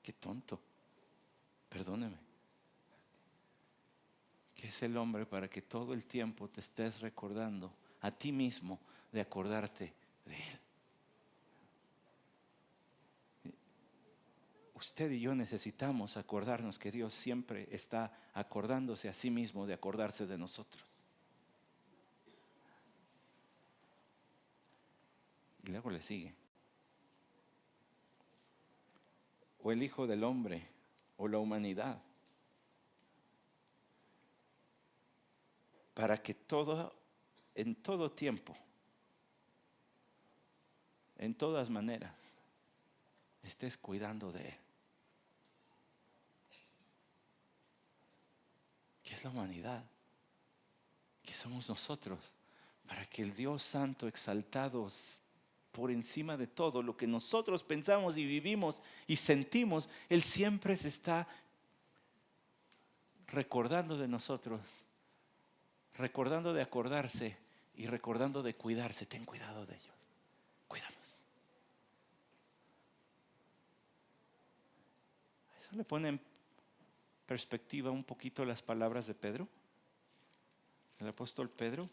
Qué tonto. Perdóneme. ¿Qué es el hombre para que todo el tiempo te estés recordando a ti mismo de acordarte de él? Usted y yo necesitamos acordarnos que Dios siempre está acordándose a sí mismo de acordarse de nosotros. Y luego le sigue. O el Hijo del Hombre, o la humanidad. Para que en todo tiempo, en todas maneras, estés cuidando de él. ¿Qué es la humanidad? ¿Qué somos nosotros? Para que el Dios Santo exaltado por encima de todo lo que nosotros pensamos y vivimos y sentimos, Él siempre se está recordando de nosotros, recordando de acordarse y recordando de cuidarse. Ten cuidado de ellos, cuídalos. Eso le pone en perspectiva un poquito las palabras de Pedro, el apóstol Pedro.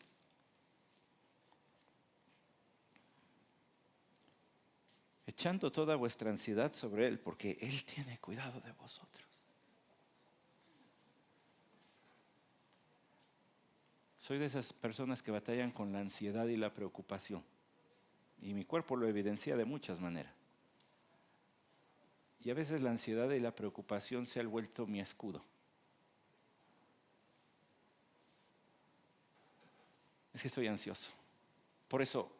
Echando toda vuestra ansiedad sobre Él, porque Él tiene cuidado de vosotros. Soy de esas personas que batallan con la ansiedad y la preocupación. Y mi cuerpo lo evidencia de muchas maneras. Y a veces la ansiedad y la preocupación se han vuelto mi escudo. Es que estoy ansioso. Por eso,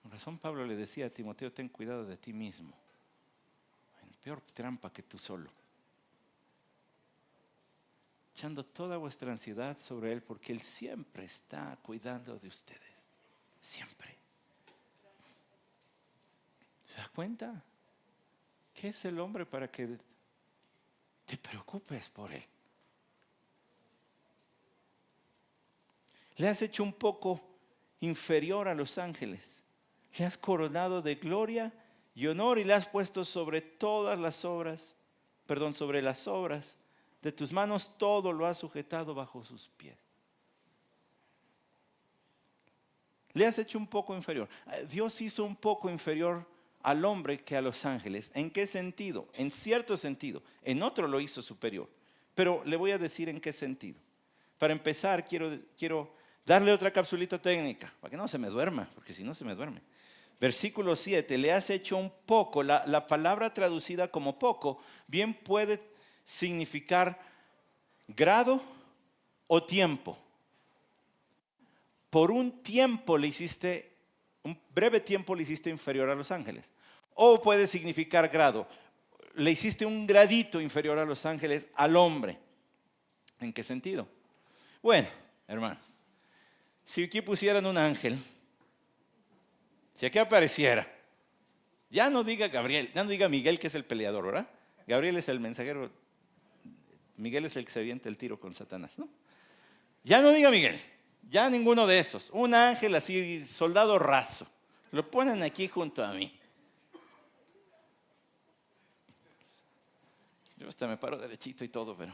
con razón Pablo le decía a Timoteo, ten cuidado de ti mismo. En peor trampa que tú solo. Echando toda vuestra ansiedad sobre Él, porque Él siempre está cuidando de ustedes. Siempre. ¿Se da cuenta? ¿Qué es el hombre para que te preocupes por él. Le has hecho un poco inferior a los ángeles. Le has coronado de gloria y honor y le has puesto sobre todas las obras, sobre las obras de tus manos, todo lo has sujetado bajo sus pies. Le has hecho un poco inferior. Dios hizo un poco inferior al hombre que a los ángeles. ¿En qué sentido? En cierto sentido. En otro lo hizo superior. Pero le voy a decir en qué sentido. Para empezar, quiero darle otra capsulita técnica, para que no se me duerma, porque si no se me duerme. Versículo 7, le has hecho un poco. La palabra traducida como poco bien puede significar grado o tiempo. Por un tiempo un breve tiempo le hiciste inferior a los ángeles. O puede significar grado. Le hiciste un gradito inferior a los ángeles al hombre. ¿En qué sentido? Bueno, hermanos, si aquí pusieran un ángel, si aquí apareciera, ya no diga Gabriel, ya no diga Miguel, que es el peleador, ¿verdad? Gabriel es el mensajero, Miguel es el que se avienta el tiro con Satanás, ¿no? Ya no diga Miguel, ya ninguno de esos. Un ángel así, soldado raso, lo ponen aquí junto a mí. Yo hasta me paro derechito y todo, pero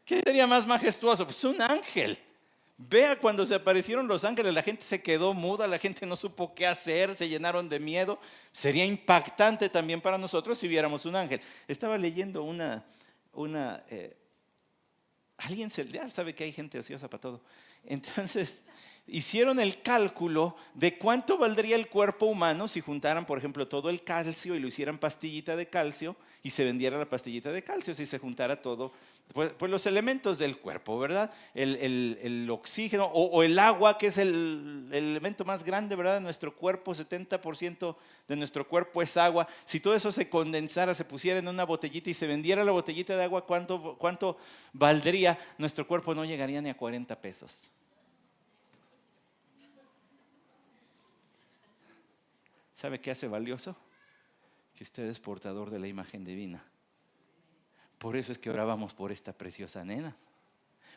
¿qué sería más majestuoso? Pues un ángel. Vea, cuando se aparecieron los ángeles, la gente se quedó muda, la gente no supo qué hacer, se llenaron de miedo. Sería impactante también para nosotros si viéramos un ángel. Estaba leyendo alguien ya sabe que hay gente ociosa para todo. Entonces, hicieron el cálculo de cuánto valdría el cuerpo humano si juntaran, por ejemplo, todo el calcio y lo hicieran pastillita de calcio y se vendiera la pastillita de calcio, si se juntara todo, pues los elementos del cuerpo, ¿verdad? El oxígeno o el agua, que es el elemento más grande, ¿verdad? De nuestro cuerpo, 70% de nuestro cuerpo es agua. Si todo eso se condensara, se pusiera en una botellita y se vendiera la botellita de agua, ¿cuánto valdría? Nuestro cuerpo no llegaría ni a 40 pesos. ¿Sabe qué hace valioso? Que usted es portador de la imagen divina. Por eso es que orábamos por esta preciosa nena.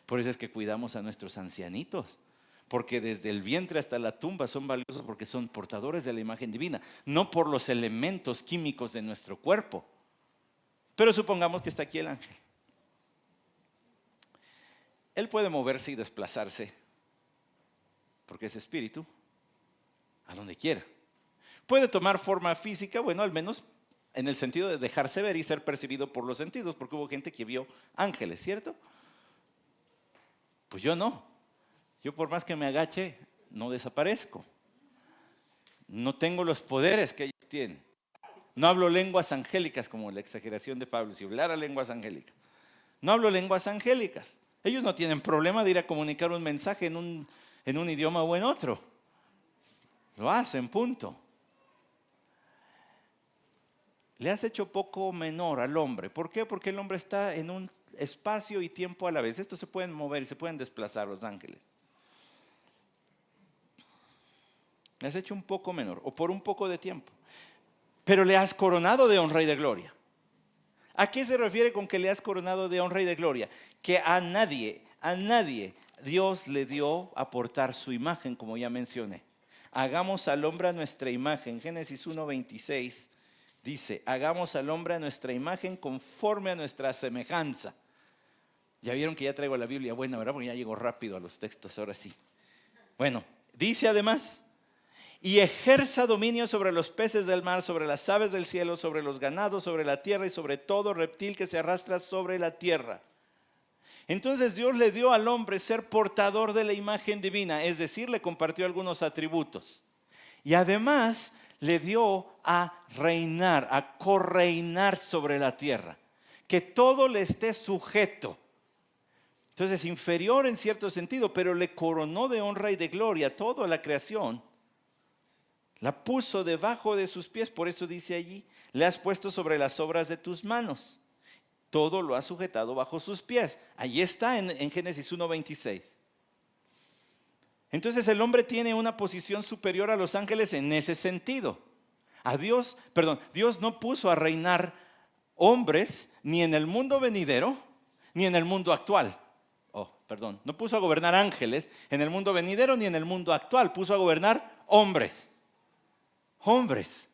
Por eso es que cuidamos a nuestros ancianitos. Porque desde el vientre hasta la tumba son valiosos porque son portadores de la imagen divina. No por los elementos químicos de nuestro cuerpo. Pero supongamos que está aquí el ángel. Él puede moverse y desplazarse, porque es espíritu, a donde quiera. Puede tomar forma física, bueno, al menos en el sentido de dejarse ver y ser percibido por los sentidos, porque hubo gente que vio ángeles, ¿cierto? Pues yo no. Yo por más que me agache, no desaparezco. No tengo los poderes que ellos tienen. No hablo lenguas angélicas, como la exageración de Pablo, si hablara lenguas angélicas. No hablo lenguas angélicas. Ellos no tienen problema de ir a comunicar un mensaje en un idioma o en otro. Lo hacen, punto. Le has hecho poco menor al hombre. ¿Por qué? Porque el hombre está en un espacio y tiempo a la vez. Estos se pueden mover y se pueden desplazar, los ángeles. Le has hecho un poco menor o por un poco de tiempo. Pero le has coronado de honra y de gloria. ¿A qué se refiere con que le has coronado de honra y de gloria? Que a nadie Dios le dio a portar su imagen, como ya mencioné. Hagamos al hombre a nuestra imagen. Génesis 1:26 dice, hagamos al hombre a nuestra imagen conforme a nuestra semejanza. Ya vieron que ya traigo la Biblia buena, ¿verdad? Porque ya llego rápido a los textos, ahora sí. Bueno, dice además, y ejerza dominio sobre los peces del mar, sobre las aves del cielo, sobre los ganados, sobre la tierra y sobre todo reptil que se arrastra sobre la tierra. Entonces Dios le dio al hombre ser portador de la imagen divina, es decir, le compartió algunos atributos. Y además le dio a reinar, a correinar sobre la tierra, que todo le esté sujeto. Entonces, inferior en cierto sentido, pero le coronó de honra y de gloria toda la creación. La puso debajo de sus pies, por eso dice allí, le has puesto sobre las obras de tus manos. Todo lo ha sujetado bajo sus pies. Allí está en Génesis 1:26. Entonces el hombre tiene una posición superior a los ángeles en ese sentido. Dios no puso a reinar hombres ni en el mundo venidero, ni en el mundo actual. No puso a gobernar ángeles en el mundo venidero ni en el mundo actual. Puso a gobernar hombres. Hombres.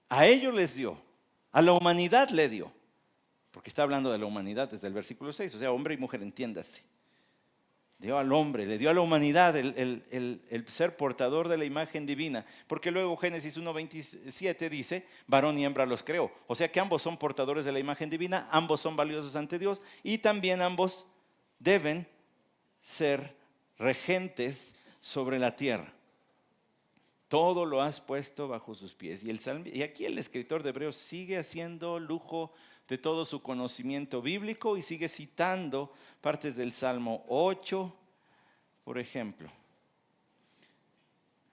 A ellos les dio. A la humanidad le dio. Porque está hablando de la humanidad desde el versículo 6. O sea, hombre y mujer, entiéndase. Dio al hombre, le dio a la humanidad el ser portador de la imagen divina. Porque luego Génesis 1:27 dice, varón y hembra los creó. O sea que ambos son portadores de la imagen divina, ambos son valiosos ante Dios y también ambos deben ser regentes sobre la tierra. Todo lo has puesto bajo sus pies. Y aquí el escritor de Hebreos sigue haciendo lujo de todo su conocimiento bíblico y sigue citando partes del Salmo 8, por ejemplo.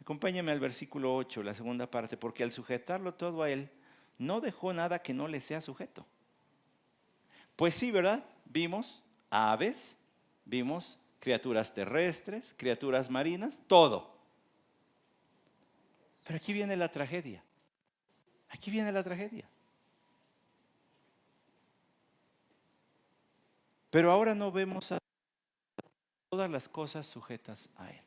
Acompáñame al versículo 8, la segunda parte, porque al sujetarlo todo a él, no dejó nada que no le sea sujeto. Pues sí, ¿verdad? Vimos aves, vimos criaturas terrestres, criaturas marinas, todo. Pero aquí viene la tragedia. Aquí viene la tragedia. Pero ahora no vemos a todas las cosas sujetas a él.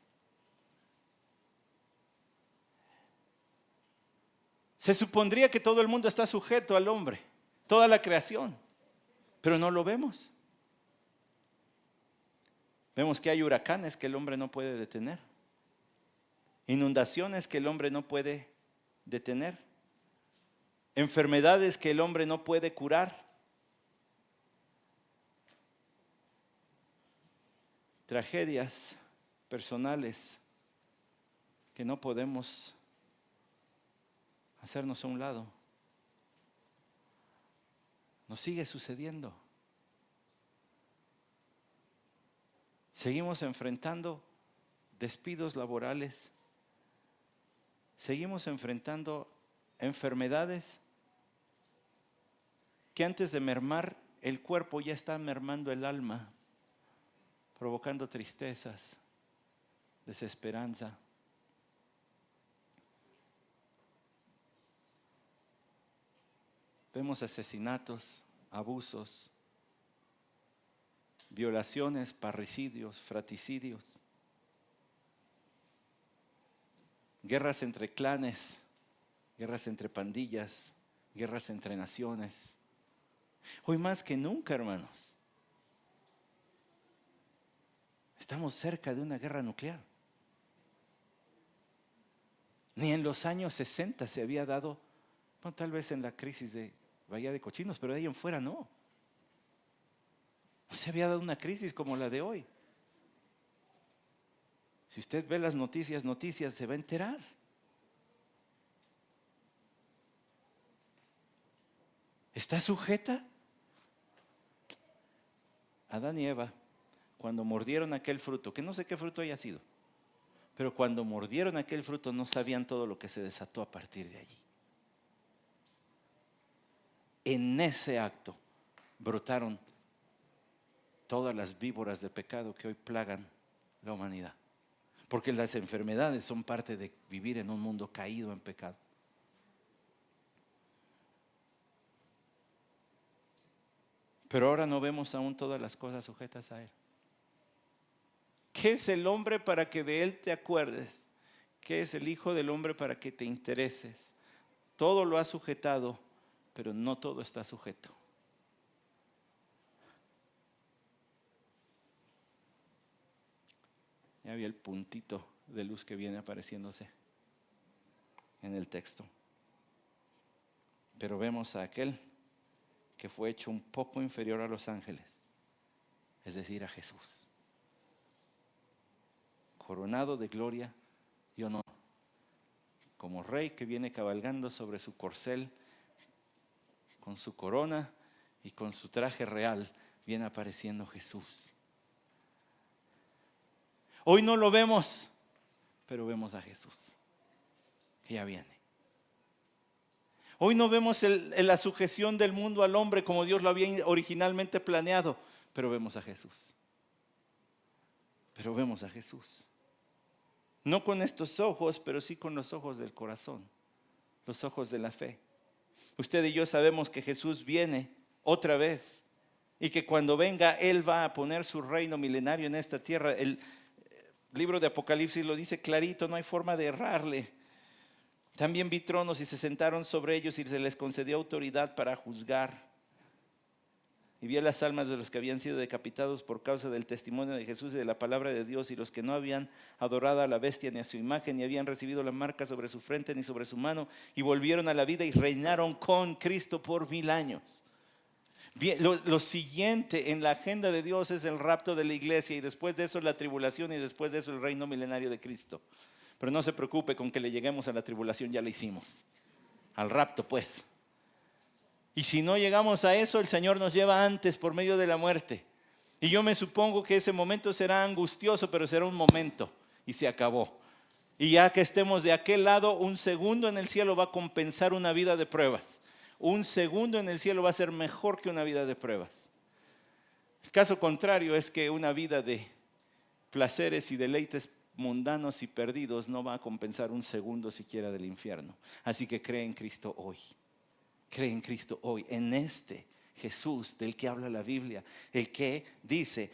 Se supondría que todo el mundo está sujeto al hombre, toda la creación, pero no lo vemos. Vemos que hay huracanes que el hombre no puede detener, inundaciones que el hombre no puede detener, enfermedades que el hombre no puede curar, tragedias personales que no podemos hacernos a un lado. Nos sigue sucediendo. Seguimos enfrentando despidos laborales. Seguimos enfrentando enfermedades que antes de mermar el cuerpo ya están mermando el alma, provocando tristezas, desesperanza. Vemos asesinatos, abusos, violaciones, parricidios, fraticidios, guerras entre clanes, guerras entre pandillas, guerras entre naciones. Hoy más que nunca, hermanos, estamos cerca de una guerra nuclear. Ni en los años 60 se había dado, bueno, tal vez en la crisis de Bahía de Cochinos, pero de ahí en fuera no. No se había dado una crisis como la de hoy. Si usted ve las noticias, se va a enterar. ¿Está sujeta? Adán y Eva, cuando mordieron aquel fruto, que no sé qué fruto haya sido, pero cuando mordieron aquel fruto no sabían todo lo que se desató a partir de allí. En ese acto brotaron todas las víboras de pecado que hoy plagan la humanidad. Porque las enfermedades son parte de vivir en un mundo caído en pecado. Pero ahora no vemos aún todas las cosas sujetas a él. ¿Qué es el hombre para que de él te acuerdes? ¿Qué es el hijo del hombre para que te intereses? Todo lo ha sujetado, pero no todo está sujeto. Ya había el puntito de luz que viene apareciéndose en el texto. Pero vemos a aquel que fue hecho un poco inferior a los ángeles, es decir, a Jesús, coronado de gloria y honor, como rey que viene cabalgando sobre su corcel, con su corona y con su traje real, viene apareciendo Jesús. Hoy no lo vemos, pero vemos a Jesús, que ya viene. Hoy no vemos la sujeción del mundo al hombre como Dios lo había originalmente planeado, pero vemos a Jesús. Pero vemos a Jesús. No con estos ojos, pero sí con los ojos del corazón, los ojos de la fe. Usted y yo sabemos que Jesús viene otra vez y que cuando venga Él va a poner su reino milenario en esta tierra. El libro de Apocalipsis lo dice clarito, no hay forma de errarle. También vi tronos y se sentaron sobre ellos y se les concedió autoridad para juzgar. Y vi las almas de los que habían sido decapitados por causa del testimonio de Jesús y de la palabra de Dios, y los que no habían adorado a la bestia ni a su imagen, ni habían recibido la marca sobre su frente ni sobre su mano, y volvieron a la vida y reinaron con Cristo por 1000 años. Bien, lo siguiente en la agenda de Dios es el rapto de la iglesia, y después de eso la tribulación, y después de eso el reino milenario de Cristo. Pero no se preocupe con que le lleguemos a la tribulación, ya la hicimos. Al rapto pues. Y si no llegamos a eso, el Señor nos lleva antes por medio de la muerte. Y yo me supongo que ese momento será angustioso, pero será un momento y se acabó. Y ya que estemos de aquel lado, un segundo en el cielo va a compensar una vida de pruebas. Un segundo en el cielo va a ser mejor que una vida de pruebas. El caso contrario es que una vida de placeres y deleites mundanos y perdidos no va a compensar un segundo siquiera del infierno. Así que cree en Cristo hoy. Cree en Cristo hoy, en este Jesús del que habla la Biblia, el que dice,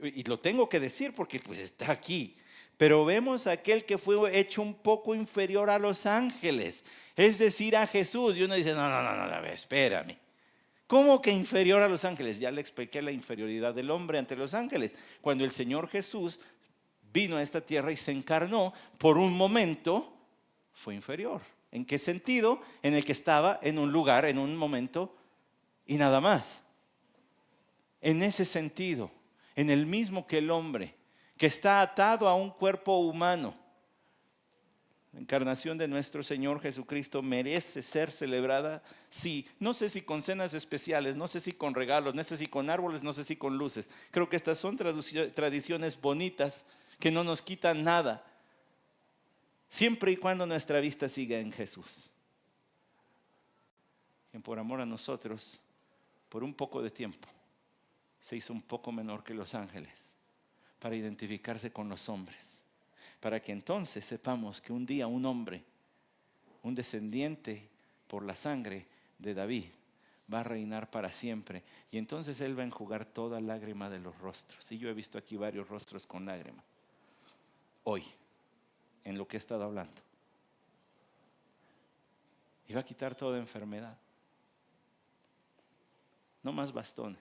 y lo tengo que decir porque pues está aquí, pero vemos a aquel que fue hecho un poco inferior a los ángeles, es decir, a Jesús. Y uno dice, no, a ver, espérame. ¿Cómo que inferior a los ángeles? Ya le expliqué la inferioridad del hombre ante los ángeles. Cuando el Señor Jesús vino a esta tierra y se encarnó, por un momento fue inferior. ¿En qué sentido? En el que estaba en un lugar, en un momento y nada más. En ese sentido, en el mismo que el hombre, que está atado a un cuerpo humano. La encarnación de nuestro Señor Jesucristo merece ser celebrada, sí, no sé si con cenas especiales, no sé si con regalos, no sé si con árboles, no sé si con luces. Creo que estas son tradiciones bonitas que no nos quitan nada, siempre y cuando nuestra vista siga en Jesús, quien por amor a nosotros, por un poco de tiempo, se hizo un poco menor que los ángeles para identificarse con los hombres, para que entonces sepamos que un día un hombre, un descendiente por la sangre de David, va a reinar para siempre, y entonces Él va a enjugar toda lágrima de los rostros. Y yo he visto aquí varios rostros con lágrima hoy, en lo que he estado hablando. Y va a quitar toda enfermedad. No más bastones.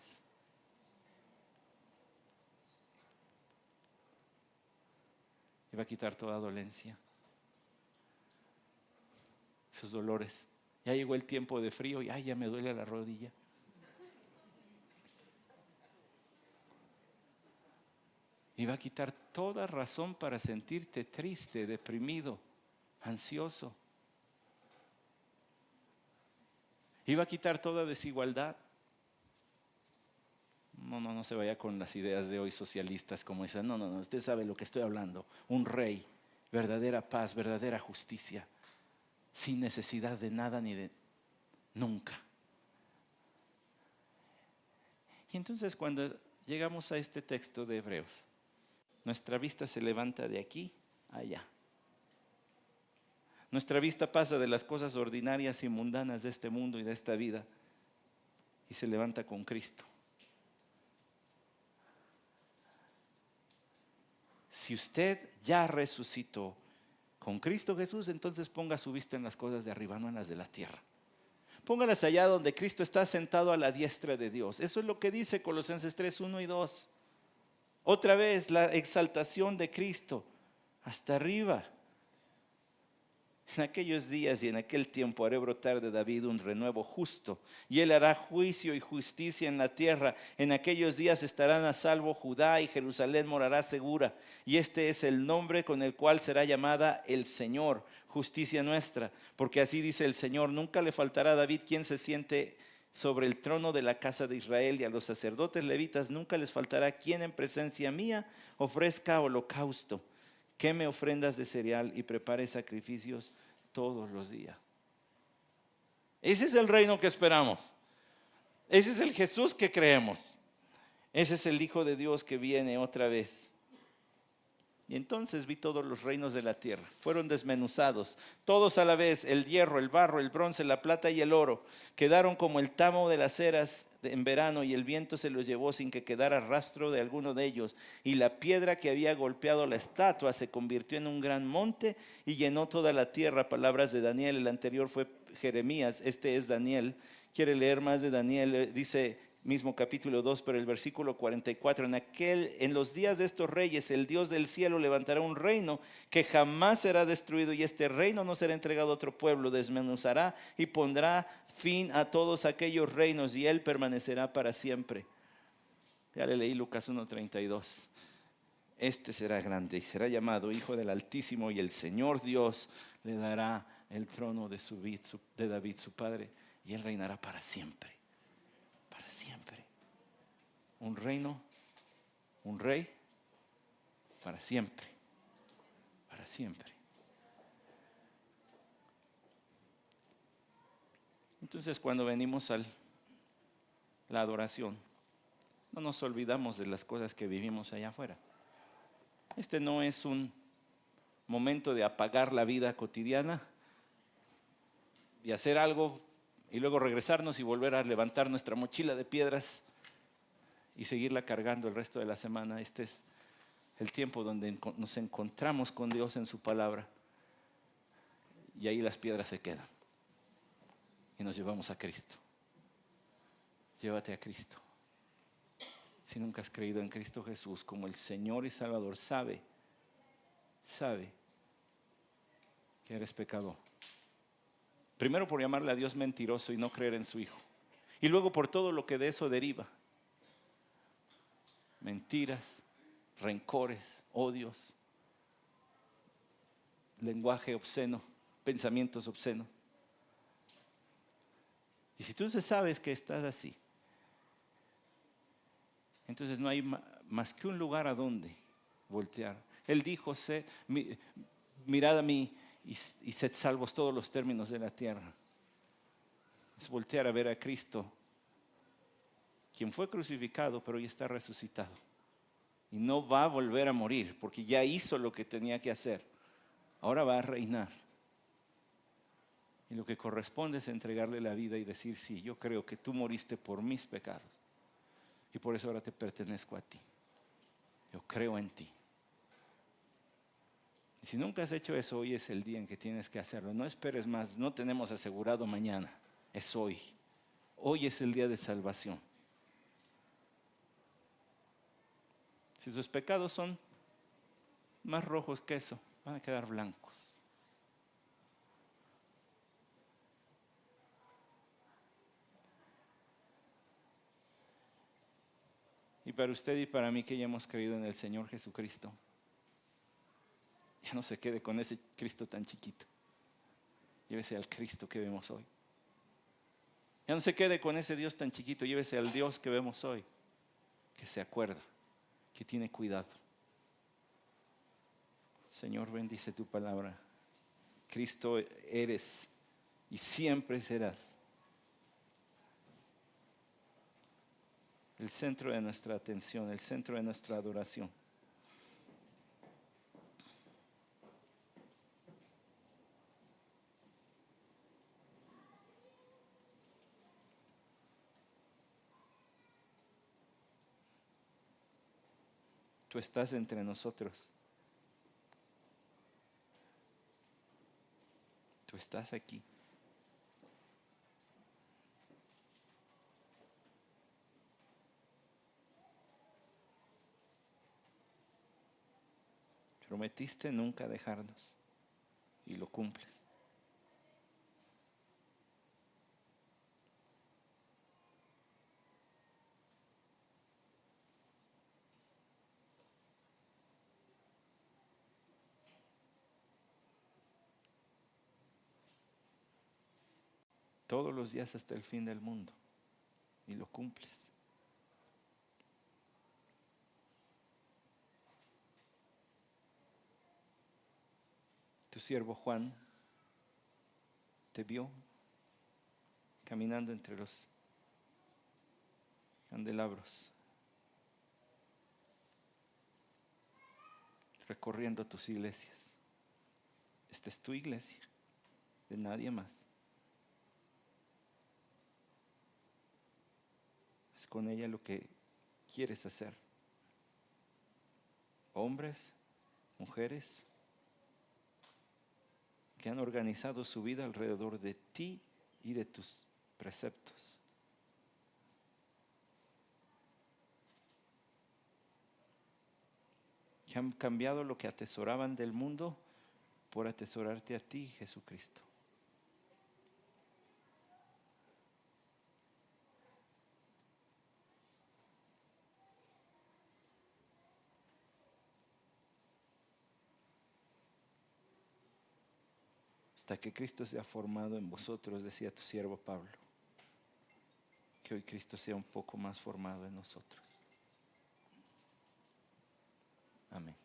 Y va a quitar toda dolencia. Esos dolores. Ya llegó el tiempo de frío y ya me duele la rodilla. Y va a quitar toda razón para sentirte triste, deprimido, ansioso. Y va a quitar toda desigualdad. No se vaya con las ideas de hoy socialistas como esas. No, usted sabe lo que estoy hablando. Un rey, verdadera paz, verdadera justicia, sin necesidad de nada ni de nunca. Y entonces cuando llegamos a este texto de Hebreos, nuestra vista se levanta de aquí a allá. Nuestra vista pasa de las cosas ordinarias y mundanas de este mundo y de esta vida y se levanta con Cristo. Si usted ya resucitó con Cristo Jesús, entonces ponga su vista en las cosas de arriba, no en las de la tierra. Póngalas allá donde Cristo está sentado a la diestra de Dios. Eso es lo que dice Colosenses 3, 1 y 2. Otra vez la exaltación de Cristo hasta arriba. En aquellos días y en aquel tiempo haré brotar de David un renuevo justo, y él hará juicio y justicia en la tierra. En aquellos días estarán a salvo Judá, y Jerusalén morará segura. Y este es el nombre con el cual será llamada el Señor, justicia nuestra. Porque así dice el Señor: nunca le faltará a David quien se siente sobre el trono de la casa de Israel, y a los sacerdotes levitas nunca les faltará quien en presencia mía ofrezca holocausto, queme ofrendas de cereal y prepare sacrificios todos los días. Ese es el reino que esperamos. Ese es el Jesús que creemos. Ese es el Hijo de Dios que viene otra vez. Y entonces vi todos los reinos de la tierra. Fueron desmenuzados, todos a la vez, el hierro, el barro, el bronce, la plata y el oro. Quedaron como el tamo de las eras en verano, y el viento se los llevó sin que quedara rastro de alguno de ellos. Y la piedra que había golpeado la estatua se convirtió en un gran monte y llenó toda la tierra. Palabras de Daniel. El anterior fue Jeremías, este es Daniel. Quiere leer más de Daniel, dice mismo capítulo 2, pero el versículo 44, en los días de estos reyes, el Dios del cielo levantará un reino que jamás será destruido, y este reino no será entregado a otro pueblo. Desmenuzará y pondrá fin a todos aquellos reinos, y él permanecerá para siempre. Ya le leí Lucas 1:32. Este será grande y será llamado Hijo del Altísimo, y el Señor Dios le dará el trono de David su padre, y él reinará para siempre. Para siempre. Un reino, un rey, para siempre. Para siempre. Entonces, cuando venimos a la adoración, no nos olvidamos de las cosas que vivimos allá afuera. Este no es un momento de apagar la vida cotidiana y hacer algo y luego regresarnos y volver a levantar nuestra mochila de piedras y seguirla cargando el resto de la semana. Este es el tiempo donde nos encontramos con Dios en su palabra, y ahí las piedras se quedan y nos llevamos a Cristo. Llévate a Cristo. Si nunca has creído en Cristo Jesús como el Señor y Salvador, sabe que eres pecador. Primero por llamarle a Dios mentiroso y no creer en su Hijo, y luego por todo lo que de eso deriva: mentiras, rencores, odios, lenguaje obsceno, pensamientos obscenos. Y si tú sabes que estás así, entonces no hay más que un lugar a donde voltear. Él dijo: mirad a mí y sed salvos todos los términos de la tierra. Es voltear a ver a Cristo, quien fue crucificado pero hoy está resucitado y no va a volver a morir, porque ya hizo lo que tenía que hacer. Ahora va a reinar, y lo que corresponde es entregarle la vida y decir: sí, yo creo que tú moriste por mis pecados y por eso ahora te pertenezco a ti. Yo creo en ti. Y si nunca has hecho eso, hoy es el día en que tienes que hacerlo. No esperes más, no tenemos asegurado mañana, es hoy. Hoy es el día de salvación. Si tus pecados son más rojos que eso, van a quedar blancos. Y para usted y para mí, que ya hemos creído en el Señor Jesucristo, ya no se quede con ese Cristo tan chiquito. Llévese al Cristo que vemos hoy. Ya no se quede con ese Dios tan chiquito. Llévese al Dios que vemos hoy, que se acuerda, que tiene cuidado. Señor, bendice tu palabra. Cristo eres y siempre serás el centro de nuestra atención, el centro de nuestra adoración. Tú estás entre nosotros. Tú estás aquí. Prometiste nunca dejarnos y lo cumples. Todos los días hasta el fin del mundo y lo cumples. Tu siervo Juan te vio caminando entre los candelabros, recorriendo tus iglesias. Esta es tu iglesia, de nadie más. Es con ella lo que quieres hacer. Hombres, mujeres, que han organizado su vida alrededor de ti y de tus preceptos. Que han cambiado lo que atesoraban del mundo por atesorarte a ti, Jesucristo. Hasta que Cristo sea formado en vosotros, decía tu siervo Pablo. Que hoy Cristo sea un poco más formado en nosotros. Amén.